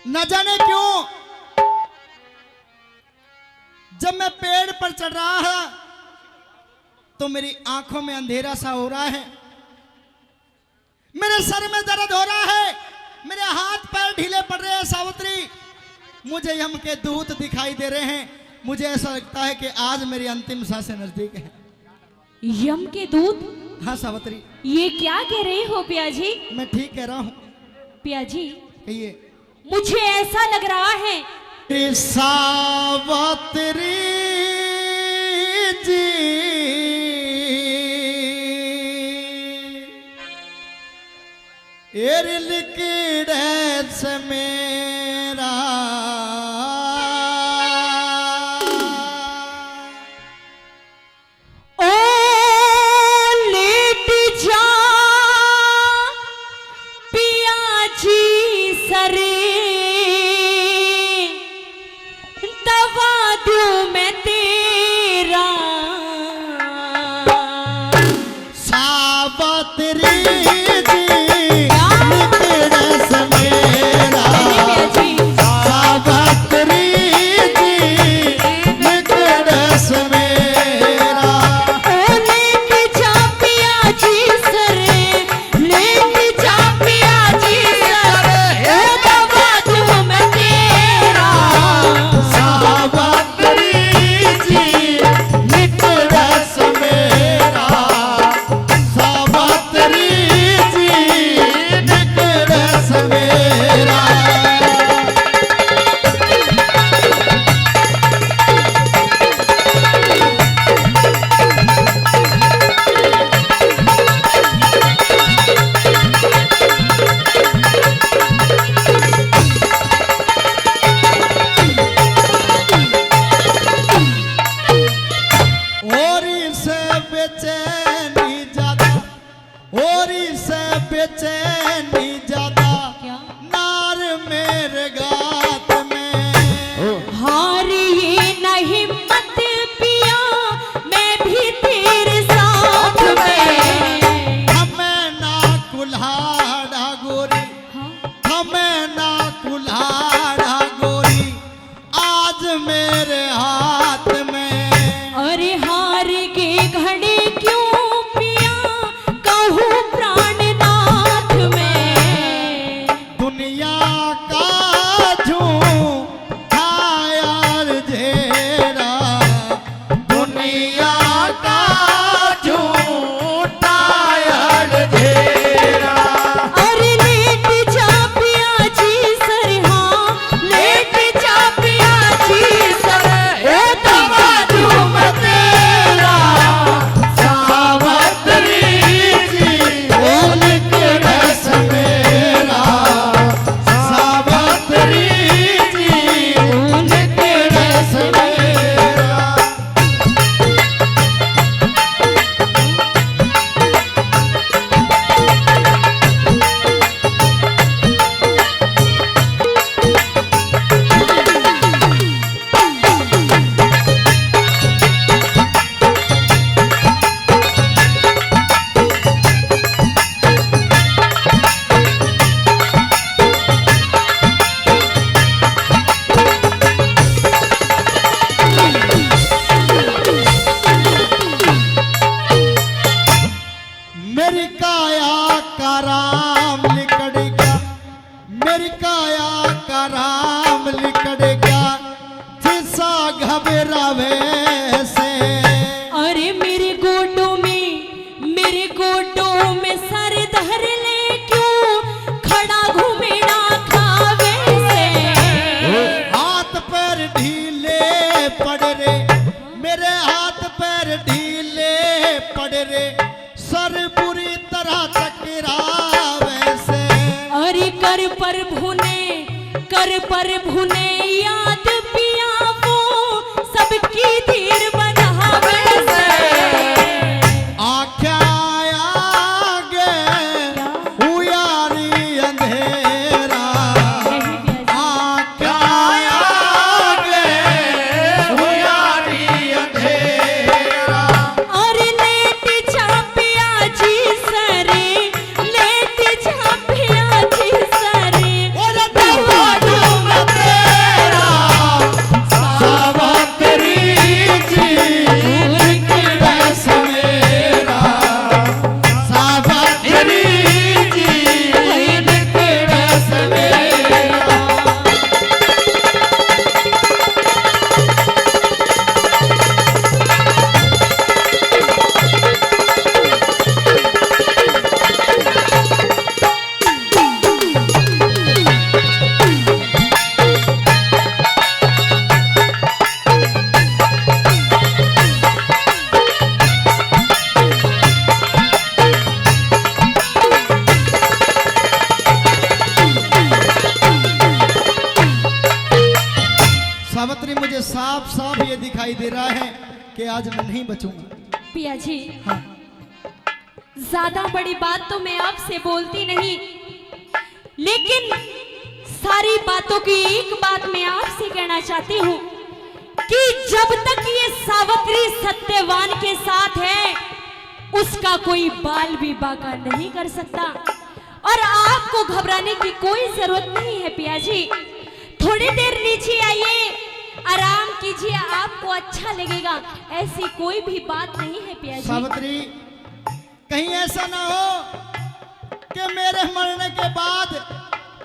न जाने क्यों जब मैं पेड़ पर चढ़ रहा है तो मेरी आंखों में अंधेरा सा हो रहा है, मेरे सर में दर्द हो रहा है, मेरे हाथ पैर ढीले पड़ रहे हैं। सावित्री, मुझे यम के दूत दिखाई दे रहे हैं। मुझे ऐसा लगता है कि आज मेरी अंतिम सांसें नजदीक है। यम के दूत? हाँ सावित्री। ये क्या कह रहे हो पिया जी? मैं ठीक कह रहा हूँ। पिया जी, कहिए। मुझे ऐसा लग रहा है सावित्री जी, लिखड़े से मेरा ओ लेट जा पिया जी सरे, दवा दूं मैं तेरा। सावित्री बेचैनी ज्यादा नार मेरे गात में। हारिए नहीं मत पिया, मैं भी तेरे साथ में। हमें ना कुल्हाड़ा गोरी, हमें ना कुल्हाड़ा गोरी आज मेरे हाथ में। अरे हार के घड़े क्यों पिया, कहूँ प्राणनाथ में। दुनिया का झूठा यार झेरा, दुनिया का झूठा यार झेरा। अरे लेट जा पिया जी सर, हाँ लेट जा पिया जी सर, ओ दवा दूं मैं तेरा। सावित्री जी लिखड़े से मेरा, सावित्री जी लिखड़े से मेरा। मेरी काया का राम लिकड़ गया, मेरी काया का राम लिकड़ गया, जिसा घबरावे से। अरे मेरे गोडों में सर धर ले, क्यों खड़ा घूमेड़ा खावे से। हाथ पैर ढीले पड़ रे, मेरे हाथ पैर ढीले पड़ रे, सर बुरी तरह टकरावे से। अरे कर पर भुने याद पिया, वो सबकी धीर बनावे से। आख्या आगे उयारी अंधेरा, आख्या आगे उयारी अंधेरा। अरे लेट जा पिया जी सरे, लेट जा पिया जी सरे, और दवा दूं मुझे साफ साफ ये दिखाई दे रहा है कि आज मैं नहीं बचूंगा। पिया जी, हाँ। ज्यादा बड़ी बात तो मैं आपसे बोलती नहीं, लेकिन सारी बातों की एक बात मैं आपसे कहना चाहती हूँ कि जब तक ये सावित्री सत्यवान के साथ है, उसका कोई बाल भी बाका नहीं कर सकता। और आपको घबराने की कोई जरूरत नहीं है पिया जी। थोड़ी देर नीचे आइए, आराम कीजिए, आपको अच्छा लगेगा। ऐसी कोई भी बात नहीं है पिया जी। सावित्री, कहीं ऐसा ना हो कि मेरे मरने के बाद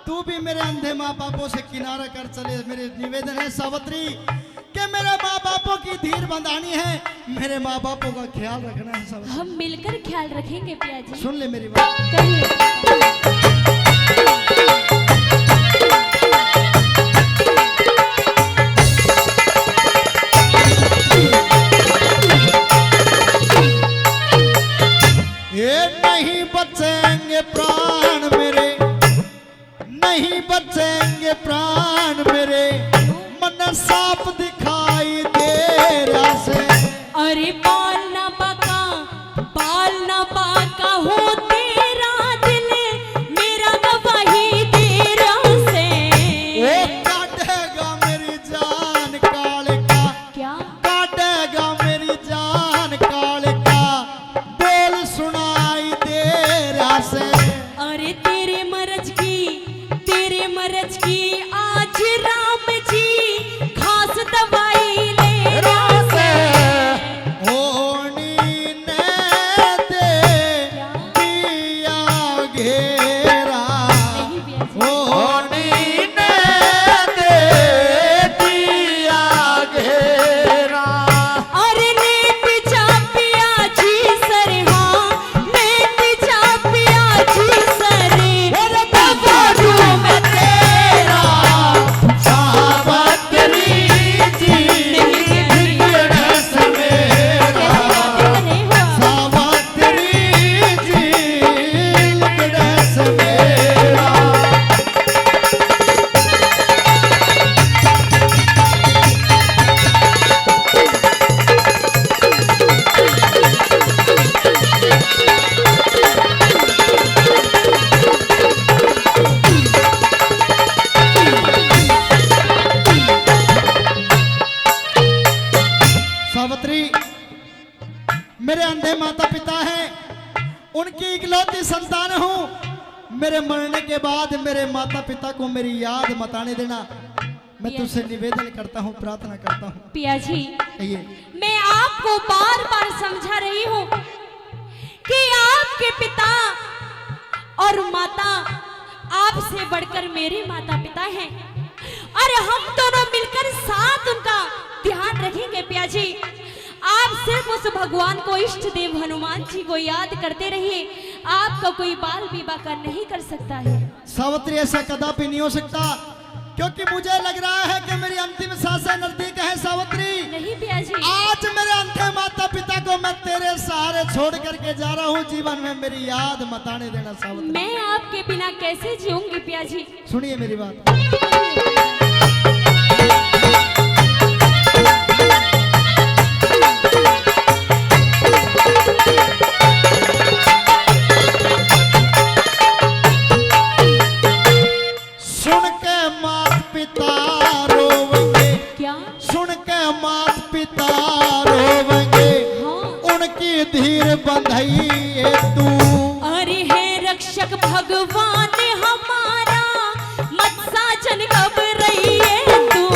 तू भी मेरे अंधे माँ बापों से किनारा कर चले। मेरे निवेदन है सावित्री कि मेरे माँ बापों की धीर बंधानी है, मेरे माँ बापों का ख्याल रखना है सावित्री। हम मिलकर ख्याल रखेंगे पिया जी। सुन ले मेरी बात। कहिए। ये नहीं बचेंगे प्राण मेरे, नहीं बचेंगे प्राण मेरे, मन साफ दिखाई दे रहा से। अरे बाल ना बाका हो तेरा दिल, मेरा गवाही दे रहा से। वो काटेगा मेरी जान काले का, क्या काटेगा मेरी जान काले का, बोल सुनाई दे रहा से। अरे तेरे मरज की आज राम जी खास दवाई ले रहा से। होनी ने दे दिया घेरा, नहीं पिया जी। होनी ने दे दिया घेरा। अरे लेट जा पिया जी सर, हाँ लेट जा पिया जी सर। मेरे बाबू में तेरा सावित्री जी बिगड़े सवेरा, नहीं हुआ। सावित्री जी बिगड़े सवेरा। सावित्री, मेरे अंधे माता पिता हैं, उनकी इकलौती संतान हूँ। मेरे मरने के बाद मेरे माता पिता को मेरी याद मत आने देना। मैं तुझसे निवेदन करता हूँ, प्रार्थना करता हूँ। पिया जी, कहिए। मैं आपको बार बार समझा रही हूँ कि आपके पिता और माता आपसे बढ़कर मेरे माता पिता हैं, और हम दोनों मिलकर साथ उनका ध्यान रखेंगे। पिया जी, आप सिर्फ उस भगवान को, इष्ट देव हनुमान जी को याद करते रहिए। आपका कोई बाल भी बाका नहीं कर सकता है। सावित्री, ऐसा कदापि नहीं हो सकता, क्योंकि मुझे लग रहा है कि मेरी अंतिम सांसें नजदीक है। सावित्री, नहीं पिया जी। आज मेरे अंधे माता पिता को मैं तेरे सहारे छोड़ करके जा रहा हूँ। जीवन में मेरी याद मत आने देना सावित्री। मैं आपके बिना कैसे जीऊंगी पिया जी। सुनिए मेरी बात। सुन के माता पिता रोवेंगे, क्या? सुन के माता पिता रोवेंगे, हाँ। उनकी धीर बंधइए तू। अरे है रक्षक भगवान हमारा, मत साजन घबराइए तू।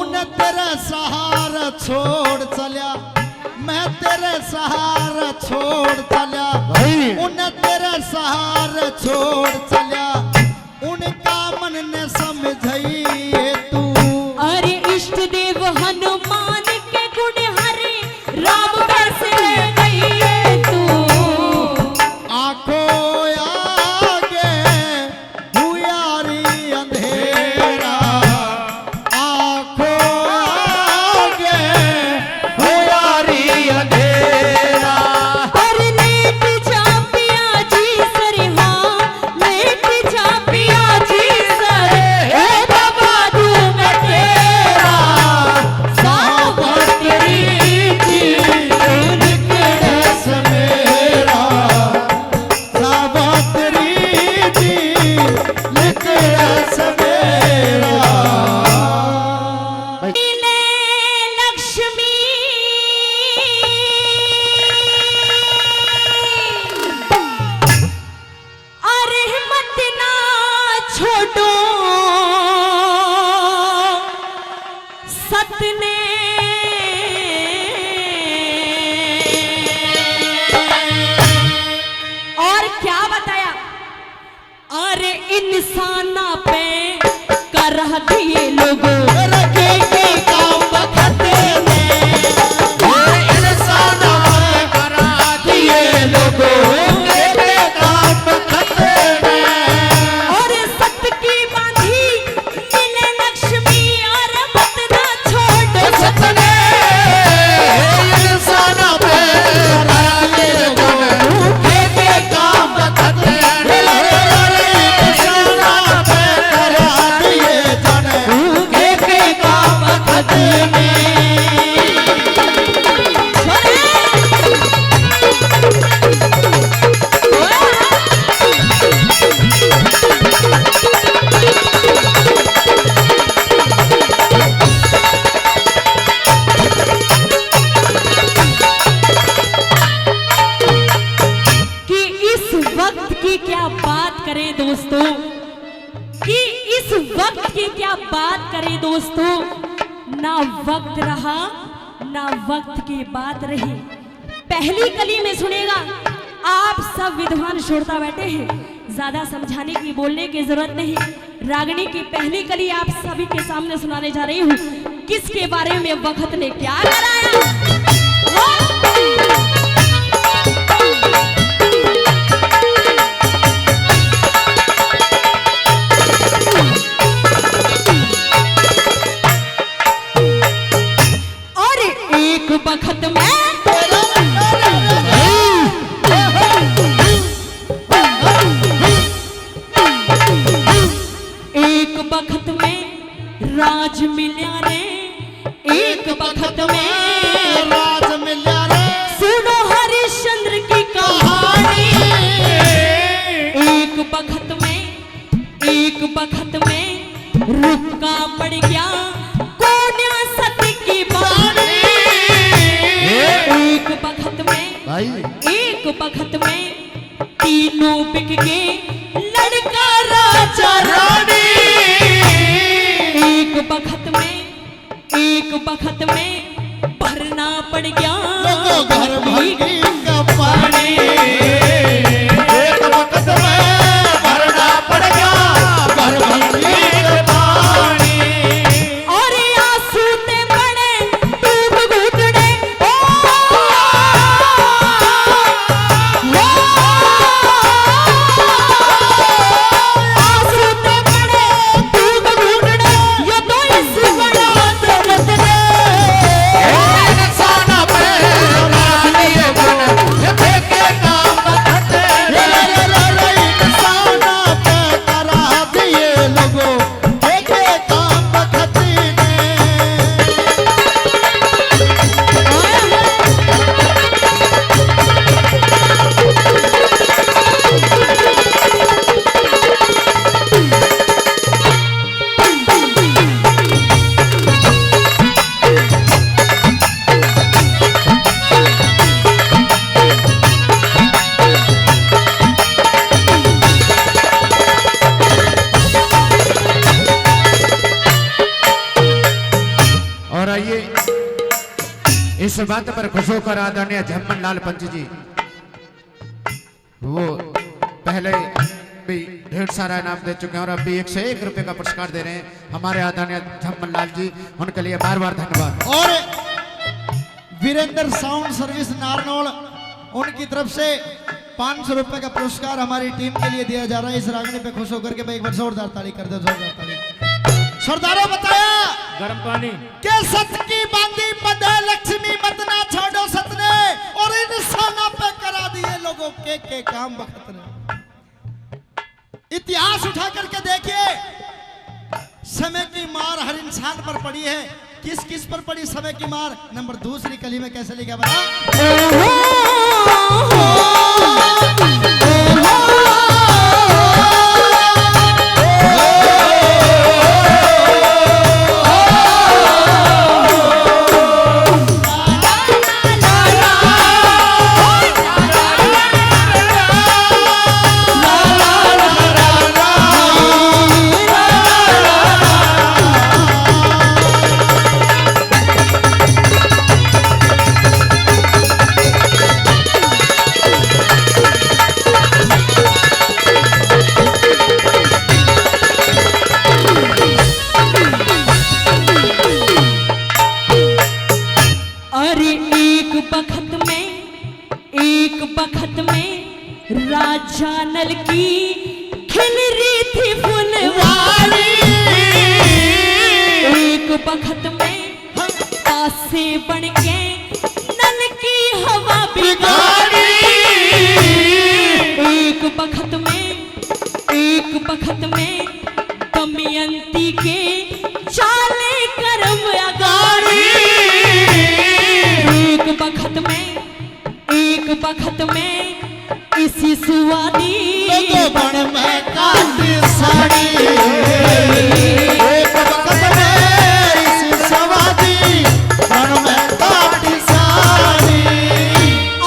उन्हें तेरे सहारा छोड़ चलिया, मैं तेरे सहारा छोड़ चलिया, उन्हें तेरे सहारा छोड़ चलिया, उनका मन ने समझइए तू। अरे इष्ट देव हनुमान के गुण हरे, राम कैसे गइए तू। आंखों आगे हुयारी अंधेरा, आंखों आगे हुयारी अंधेरा। अरे लेट जा पिया जी सर, हाँ लेट ने और क्या बताया, अरे इंसाना पे कर दिए लोगों के काम वक्त ने, और इंसान करा दिए लोगों के काम खतरे में। और सत्य की बांधी मिले लक्ष्मी और मत ना छोड़ो सपने। इंसान पे करा दिए लोगों के काम खतरे में। इंसान पे करा दिए लोगों के काम खतरे में। कि इस वक्त की क्या बात करें दोस्तों, कि इस वक्त की क्या बात करें दोस्तों, ना वक्त रहा ना वक्त की बात रही। पहली कली में सुनेगा, आप सब विद्वान श्रोता बैठे हैं, ज्यादा समझाने की बोलने की जरूरत नहीं। रागनी की पहली कली आप सभी के सामने सुनाने जा रही हूँ, किसके बारे में वक्त ने क्या कराया। और एक वक्त में एक वक्त में राज मिल्या रे, एक वक्त में राज मिल्या रे, सुनो हरिश्चंद्र की कहानी। एक वक्त में रुका पड़ गया कोन्या सती की बानी। एक वक्त में तीनों बिक गए लड़का राजा रानी। एक वक्त में भरना पड़ गया घर भंगी का पानी। एक वक्त में भरना पड़ गया घर भंगी का पानी। और आंसू ते बड़े डूब घुटने, ओ आंसू ते बड़े डूब घुटने, ये तो इस बड़ा दर्द ने। इंसान पे करा दिए लोगों के काम खतरे में। इंसान पे करा दिए लोगों के काम खतरे में। और आइए इस बात पर खुश होकर आदरणीय झम्मन लाल पंच जी, वो पहले भी ढेर सारा इनाम दे चुके हैं और अभी 101 रुपए का पुरस्कार दे रहे हैं हमारे आदरणीय झम्मन लाल जी, उनके लिए बार बार धन्यवाद। और वीरेंद्र साउंड सर्विस नारनौल, उनकी तरफ से 500 रुपए का पुरस्कार हमारी टीम के लिए दिया जा रहा है। इस रागनी पे खुश होकर के भाई एक बार जोरदार ताली कर दो, जोरदार ताली। सरदारों बताया गर्म पानी के सत की बांधी बंधे लक्ष्मी मत ना छोड़ो सतने, और इंसाना पे करा दिए लोगों के काम वक्त ने। इतिहास उठा करके देखिए, समय की मार हर इंसान पर पड़ी है। किस किस पर पड़ी समय की मार? नंबर दूसरी कली में कैसे लिखा बता? बनके नल की हवा बिगाड़ी। एक बखत में दमयंती के चाले कर्म अगाड़ी। एक बखत में इसी सुवादी बन में काटी साड़ी। एक वक्त में इसी सवादी बन में काटी साड़ी।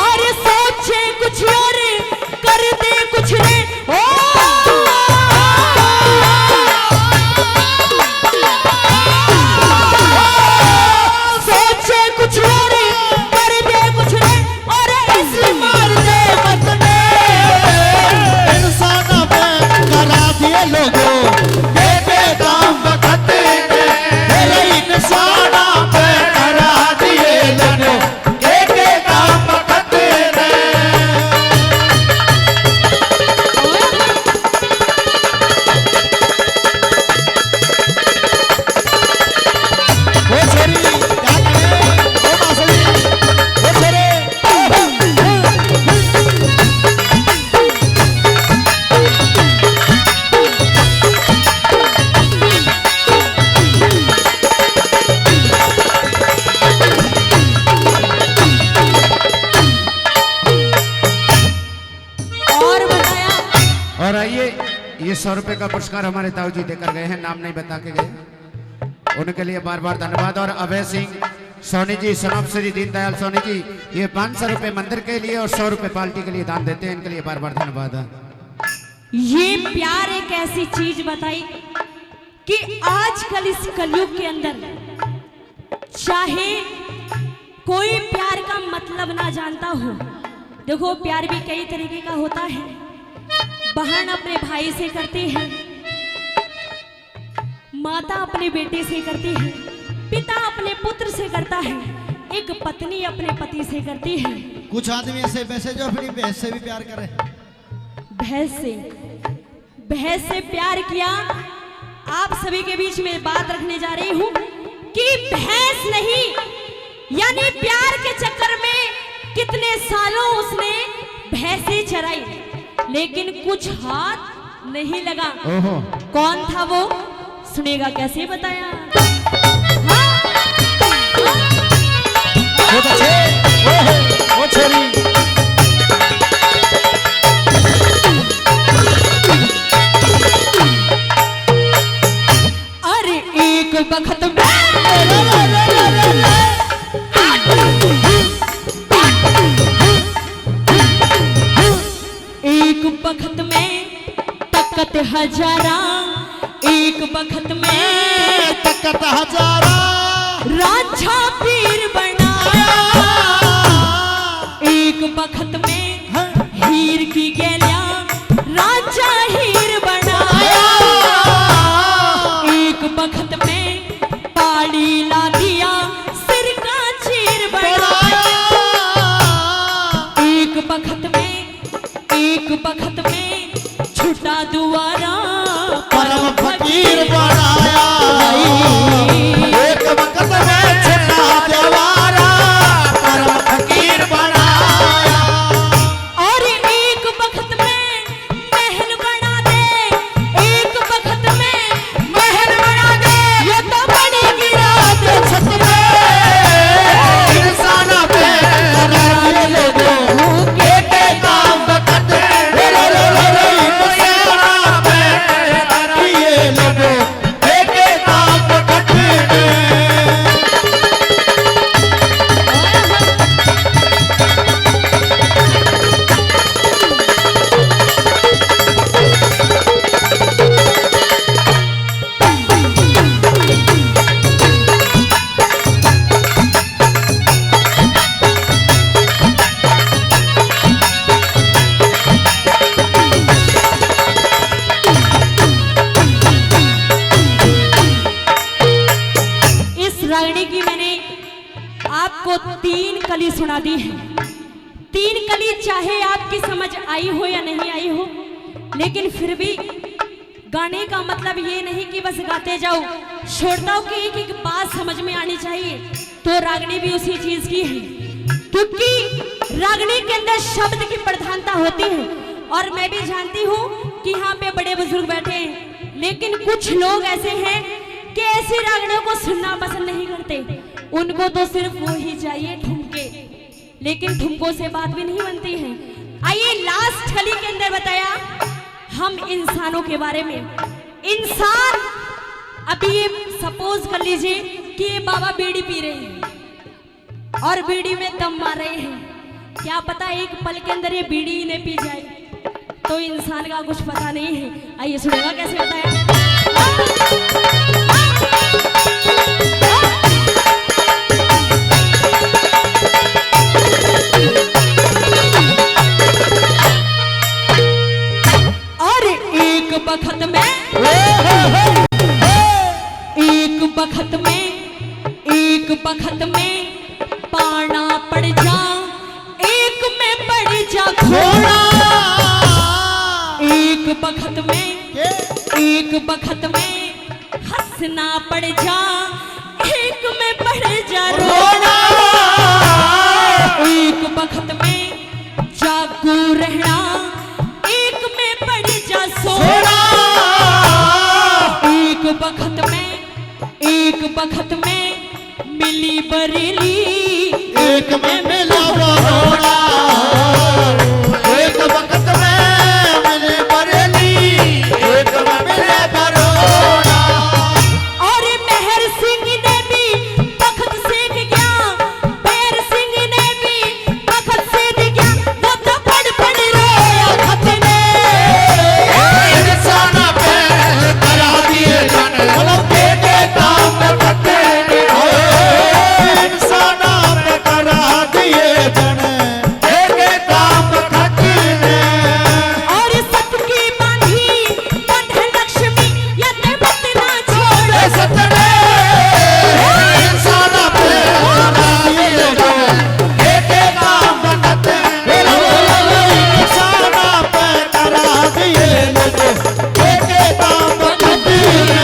और सोचे कुछ और कर दे कुछ रे ओ। सोचे कुछ और कर दे कुछ रे और इस मार दे मत ने। इंसान पे करा दिए लोगों बेटे काम वक्त मेरे इंसान पे करा दिए लोगों बेटे काम वक्त वो छोरी क्या करे वो मासूम वो छोरे और बताया। और आइए ये 100 रुपए का पुरस्कार हमारे ताऊ जी देकर गए हैं, नाम नहीं बता के गए, उनके लिए बार बार धन्यवाद। और अभय सिंह सोनी जी, सनम श्री दीनदयाल सोनी जी, ये 500 रुपए मंदिर के लिए और 100 रुपए पार्टी के लिए दान देते हैं, इनके लिए बार बार धन्यवाद। ये प्यार एक ऐसी चीज बताई कि आजकल इस कलयुग के अंदर चाहे कोई प्यार का मतलब ना जानता हो। देखो प्यार भी कई तरीके का होता है। बहन अपने भाई से करती है, माता अपने बेटे से करती है, पिता अपने पुत्र से करता है, एक पत्नी अपने पति से करती है। कुछ आदमी ऐसे वैसे जो अपनी बहन से भी प्यार करे। भैंस से प्यार किया। आप सभी के बीच में बात रखने जा रही हूं कि भैंस नहीं, यानी प्यार के चक्कर में कितने सालों उसने भैंसें चराई, लेकिन कुछ हाथ नहीं लगा। ओहो, कौन था वो, सुनेगा कैसे बताया। बहुत अच्छे वो छोरी अरे एक बखत में तकत हजारा, एक बखत में तकत हजारा रांझा पीर बनाया। एक बखत में हीर की गैलिया रांझा हीर बनाया। एक बखत में पाड़ी ला दिया सिर का चीर बनाया। एक बखत में छुटा दुआरा परम फकीर बनाया। एक वक्त में छुटा दीवारा परम फकीर बनाया। और एक बखत में महल बना दे, एक बखत में महल बना दे, ये तो बड़ी गिरा दे छत में। इंसान पे करा दिए लोगों बेटे काम वक्त आपको 3 कली सुना दी है। 3 कली चाहे आपकी समझ आई हो या नहीं आई हो, लेकिन फिर भी गाने का मतलब ये नहीं कि बस गाते जाओ, श्रोताओं की एक एक बात समझ में आनी चाहिए। तो रागनी भी उसी चीज की है, क्योंकि रागनी के अंदर शब्द की प्रधानता होती है। और मैं भी जानती हूँ कि यहाँ पे बड़े बुजुर्ग बैठे हैं, लेकिन कुछ लोग ऐसे हैं कि ऐसी रागनियों को सुनना पसंद नहीं करते। उनको तो सिर्फ वो ही चाहिए, ठुमके, लेकिन ठुमकों से बात भी नहीं बनती है। आइए लास्ट कली के अंदर बताया हम इंसानों के बारे में। इंसान, अभी ये सपोज कर लीजिए कि ये बाबा बीड़ी पी रहे हैं और बीड़ी में दम मार रहे हैं, क्या पता एक पल के अंदर ये बीड़ी ही नहीं पी जाए, तो इंसान का कुछ पता नहीं है। आइए सुनेगा कैसे बताया। और एक बखत में पाना पड़ जा, एक में पड़ जा घोड़ा। एक बखत में हंसना पड़ जा, एक में पड़ जा रोना। एक बखत में जागू रहना, एक में पड़ जा सोना। एक बखत में मिली बरेली, एक में मिला बरोड़ा। एक वक्त में मिले बरेली, एक में मिले बरोड़ा। और मेहर सिंह ने भी बखत सीख गया, मेहर सिंह ने भी बखत सीख गया। वो तो पढ़ रोया खत ने, इंसान पे करा दिए जाने वालों के काम में फटे ने। इंसान पे करा दिए जाने के काम में फटे ने। और सबकी बांधी बंधे लक्ष्मी, यते मत ना छोड़ सतने इंसान पे करा दिए जाने के काम में फटे ने। इंसान पे करा दिए जाने के काम में फटे ने।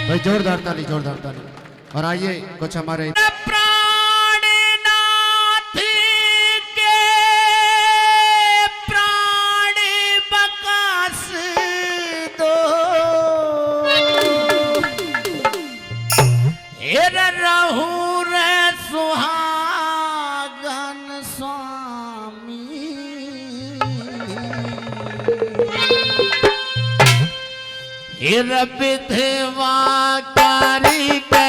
भाई जोरदार ताली, जोरदार ताली। और आइए कुछ हमारे प्राणनाथ के प्राण बकास दो, हेर रहू रे सुहागन स्वामी। हेर विधवा कारी के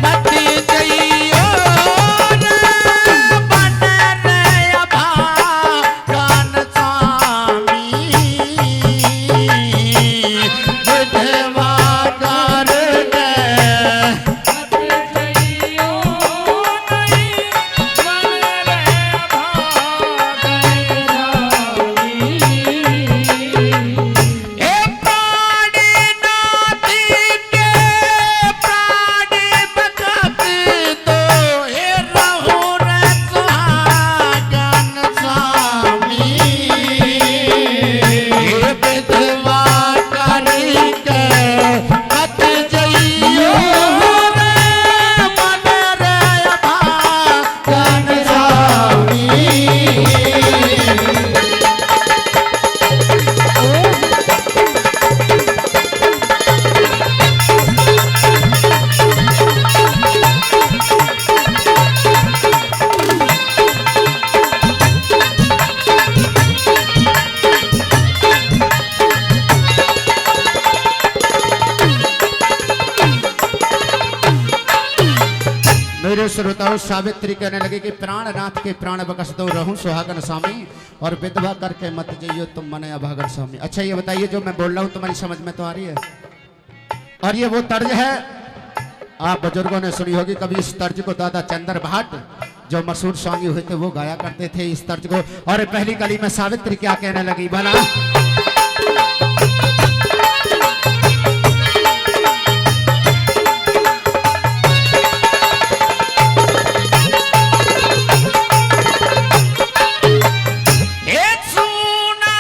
मत जइयो रे, बन रे अभागन स्वामी। विधवा कार के मत जइयो नहीं, बन रे अभागन स्वामी। हे प्राणनाथ के प्राण बकत दो, हे रहु रे सुहागन स्वामी। हे विधवा करी के मत जइयो रे, मन रे अभागन स्वामी। मेरे श्रोताओं, सावित्री कहने लगे कि प्राणनाथ के प्राण बकस दो, रहूं सुहागन स्वामी, और विधवा करके मत जइयो तुम मने अभागन स्वामी। अच्छा ये बताइए, जो मैं बोल रहा हूँ तुम्हारी समझ में तो आ रही है? और ये वो तर्ज है, आप बुजुर्गों ने सुनी होगी कभी इस तर्ज को। दादा चंदर भाट जो मशहूर स्वामी हुए थे वो गाया करते थे इस तर्ज को। और पहली कली में सावित्री क्या कहने लगी भला? हे सुना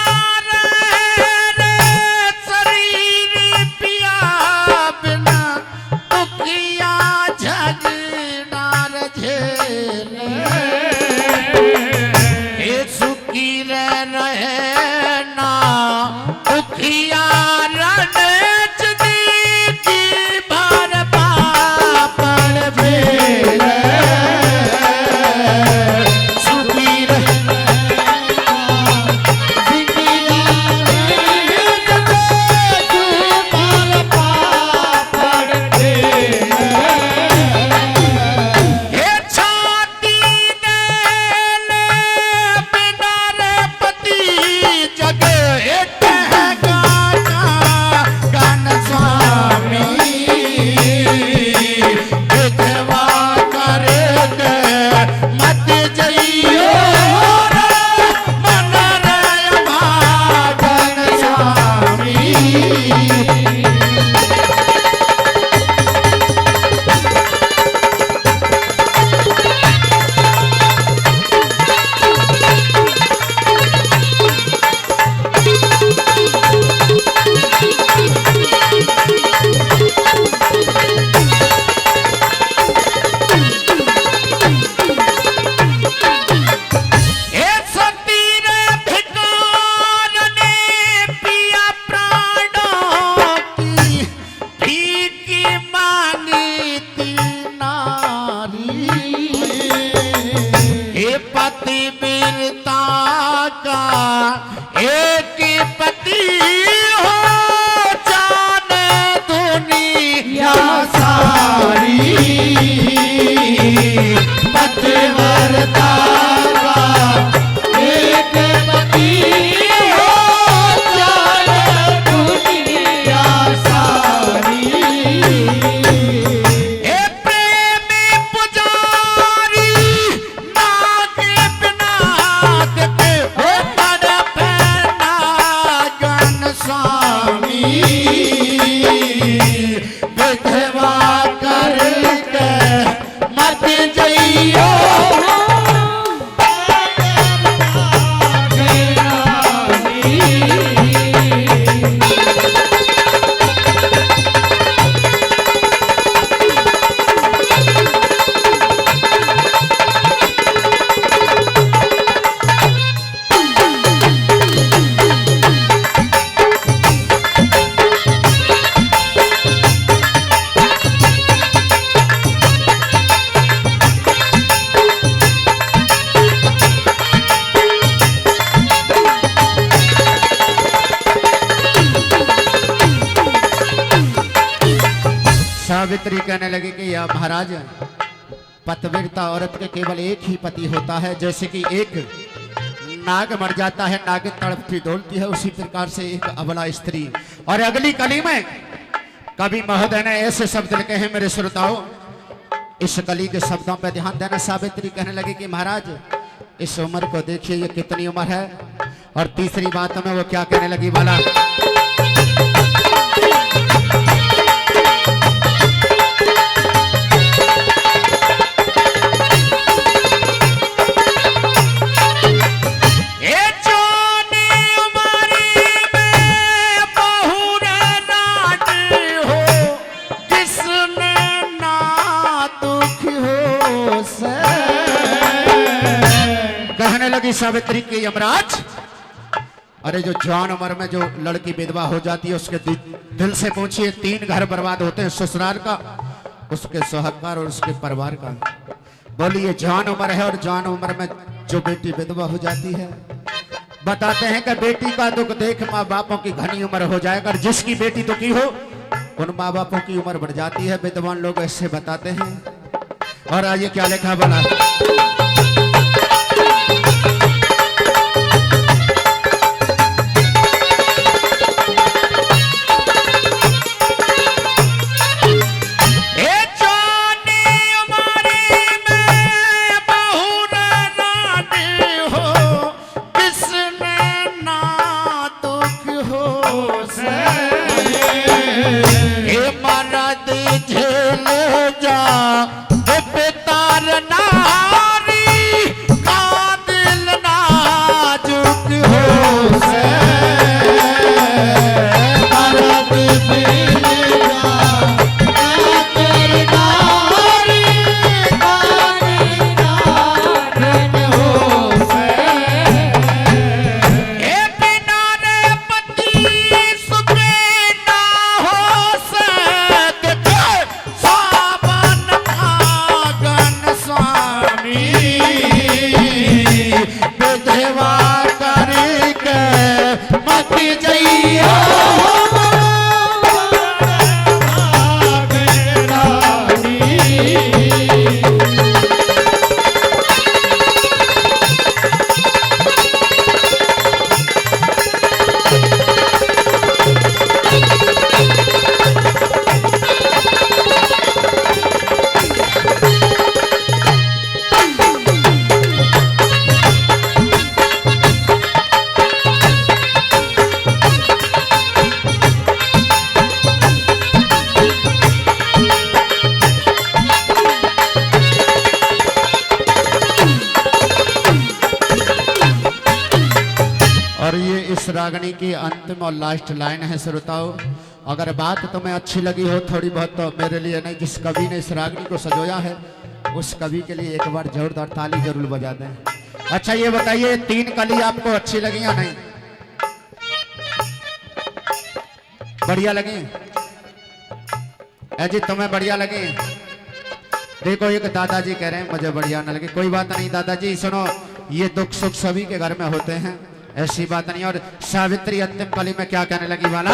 रे सावित्री कहने लगी कि या महाराज, पतिव्रता औरत के केवल एक ही पति होता है। जैसे कि एक नाग मर जाता है, नागिन तड़पती डोलती है, उसी प्रकार से एक अबला स्त्री। और अगली कली में कवि महोदय ने ऐसे शब्द लिखे हैं मेरे श्रोताओं, इस कली के शब्दों पर ध्यान देना। सावित्री कहने लगी कि महाराज इस उम्र को देखिए, ये कितनी उम्र है। और तीसरी बात में वो क्या कहने लगी वाला, सावित्री के यमराज, अरे जो जवान उम्र में जो लड़की विधवा हो जाती है उसके दिल से पूछिए, 3 घर बर्बाद होते हैं, ससुराल का, उसके सोहगवार और उसके परिवार का। बोलिए जवान उम्र है और जवान उम्र में जो बेटी विधवा हो जाती है, बताते हैं कि बेटी का दुख देख माँ बापों की घनी उम्र हो जाएगा। और जिसकी बेटी दुखी हो उन माँ बापों की उम्र बढ़ जाती है, विद्वान लोग ऐसे बताते हैं। और आइए क्या लिखा बोला, रागनी की अंतिम और लास्ट लाइन है श्रोताओं। अगर बात तुम्हें अच्छी लगी हो थोड़ी बहुत तो मेरे लिए नहीं, जिस कवि ने इस रागनी को सजोया है उस कवि के लिए एक बार जोरदार ताली जरूर बजा दें। अच्छा ये बताइए 3 कली आपको अच्छी लगी या नहीं? बढ़िया लगी? जी तुम्हें बढ़िया लगी? देखो एक दादाजी कह रहे हैं मुझे बढ़िया न लगी। कोई बात नहीं दादाजी, सुनो ये दुख सुख सभी के घर में होते हैं, ऐसी बात नहीं। और सावित्री अंतिम कली में क्या कहने लगी वाला?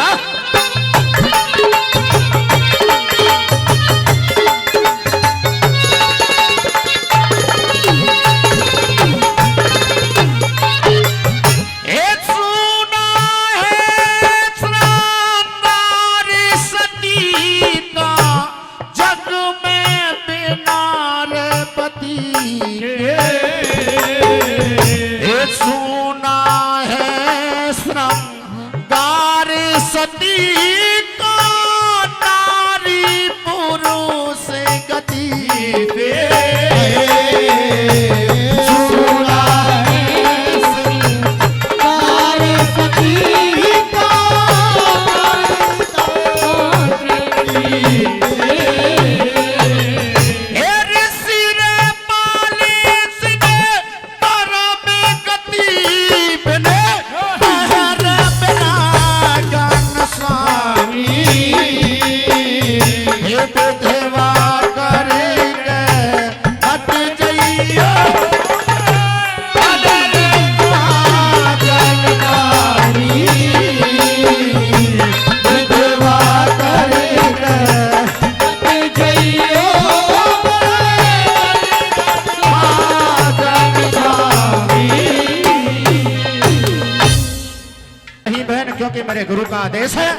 क्योंकि मेरे गुरु का आदेश है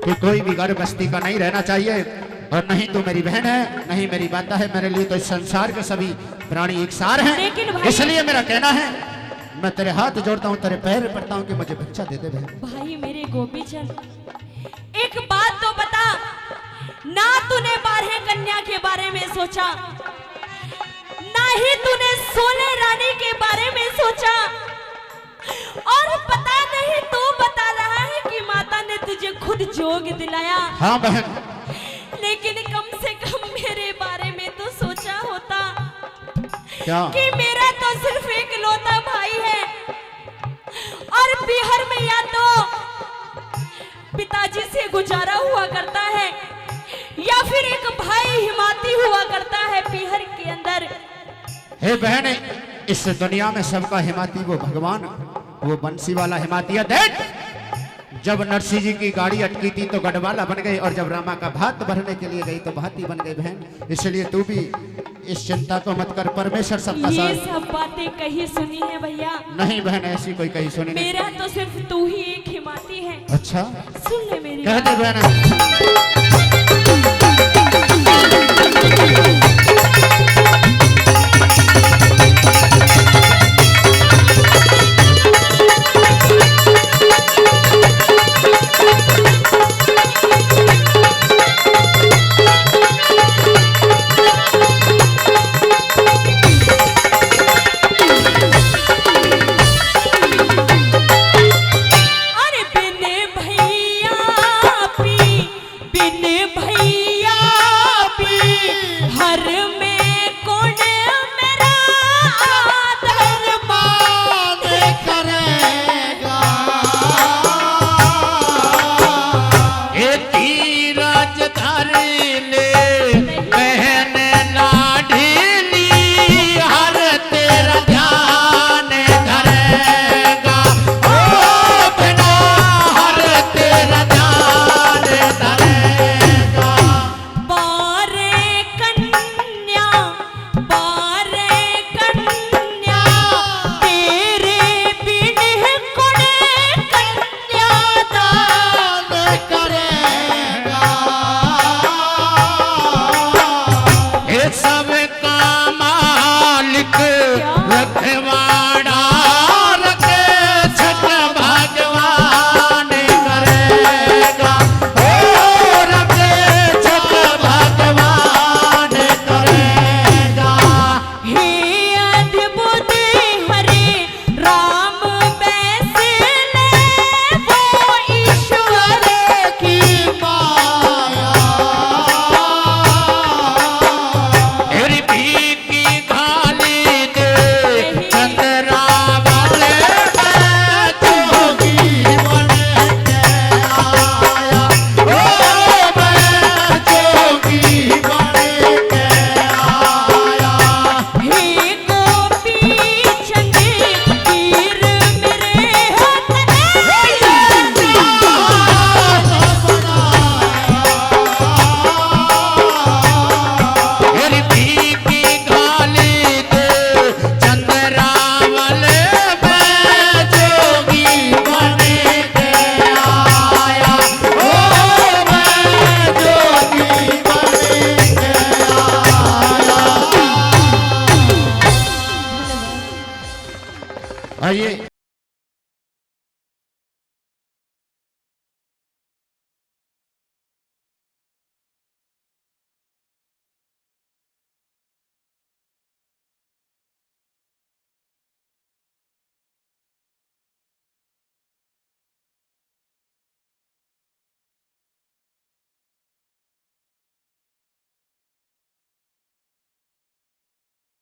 कि कोई भी घर बस्ती का नहीं रहना चाहिए, और नहीं तो मेरी बहन है नहीं मेरी माता है, मेरे लिए तो इस संसार के सभी प्राणी एक सार हैं। इसलिए मेरा कहना है मैं तेरे हाथ जोड़ता हूँ, तेरे पैर पड़ता हूँ कि मुझे भिक्षा दे दे बहन। भाई मेरे गोपीचंद, एक बात तो बता, ना तूने 12 कन्या के बारे में सोचा, ना ही तूने सोने रानी के बारे में सोचा, और पता नहीं तू बता रहा है कि माता ने तुझे खुद जोग दिलाया। हाँ बहन, लेकिन कम से कम मेरे बारे में तो सोचा होता क्या? कि मेरा तो सिर्फ एक लौता भाई है, और बिहार में या तो पिताजी से गुजारा हुआ करता है या फिर एक भाई हिमाती हुआ करता है बिहार के अंदर। हे बहन, इस दुनिया में सबका हिमाती वो भगवान, वो बंसी वाला हिमाती है। देख जब नरसिंह जी की गाड़ी अटकी थी तो गढ़वाला बन गई, और जब रामा का भात भरने के लिए गई तो भाती बन गई बहन। इसलिए तू भी इस चिंता को मत कर, परमेश्वर सबका साथ। ये सब बातें कहीं सुनी है भैया? नहीं बहन, ऐसी कोई कहीं सुनी नहीं। मेरा तो सिर्फ तू ही एक हिमाती है। अच्छा सुन ले मेरी कहते बहन।